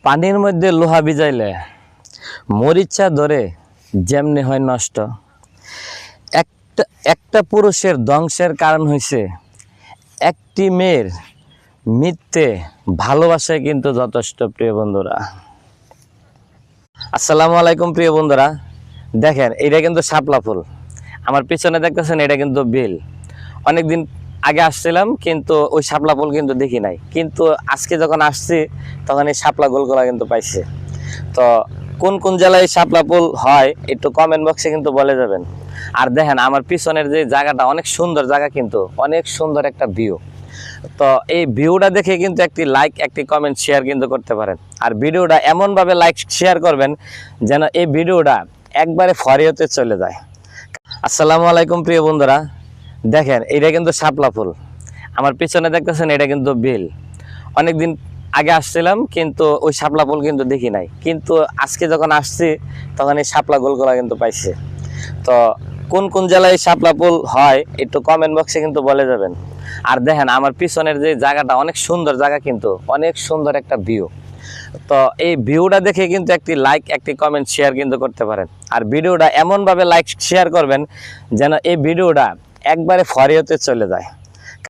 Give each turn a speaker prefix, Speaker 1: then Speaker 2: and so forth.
Speaker 1: পানির মধ্যে লোহা ভিজাইলে মরিচা ধরে যেমনি হয় নষ্ট। একটা একটা পুরুষের ধ্বংসের কারণ হইছে একটি মেয়ের মিথ্যে ভালোবাসায় কিন্তু যথেষ্ট। প্রিয় বন্ধুরা, আসসালামু আলাইকুম। প্রিয় বন্ধুরা, দেখেন এটা কিন্তু শাপলা ফুল, আমার পিছনে দেখতেছেন এটা কিন্তু বেল। অনেকদিন আগে আসছিলাম কিন্তু ওই শাপলা ফুল কিন্তু দেখি নাই, কিন্তু আজকে যখন আসছি তখন এই শাপলা গোলগুলা কিন্তু পাইছে। তো কোন কোন জেলায় এই শাপলা ফুল হয় একটু কমেন্ট বক্সে কিন্তু বলে যাবেন। আর দেখেন আমার পিছনের যে জায়গাটা অনেক সুন্দর জায়গা, কিন্তু অনেক সুন্দর একটা ভিউ। তো এই ভিউটা দেখে কিন্তু একটি লাইক একটি কমেন্ট শেয়ার কিন্তু করতে পারেন। আর ভিডিওটা এমনভাবে লাইক শেয়ার করবেন যেন এই ভিডিওটা একবারে ফরিয়তে চলে যায়। আসসালামু আলাইকুম। প্রিয় বন্ধুরা, দেখেন এটা কিন্তু শাপলা ফুল, আমার পিছনে দেখতেছেন এটা কিন্তু বেল। অনেকদিন আগে আসছিলাম কিন্তু ওই শাপলা ফুল কিন্তু দেখি নাই, কিন্তু আজকে যখন আসছি তখন এই শাপলা গোলগুলা কিন্তু পাইছে। তো কোন কোন জেলায় এই শাপলা ফুল হয় একটু কমেন্ট বক্সে কিন্তু বলে যাবেন। আর দেখেন আমার পিছনের যে জায়গাটা অনেক সুন্দর জায়গা, কিন্তু অনেক সুন্দর একটা ভিউ। তো এই ভিউটা দেখে কিন্তু একটি লাইক একটি কমেন্ট শেয়ার কিন্তু করতে পারেন। আর ভিডিওটা এমনভাবে লাইক শেয়ার করবেন যেন এই ভিডিওটা একবারে ফরিয়তে চলে যায়।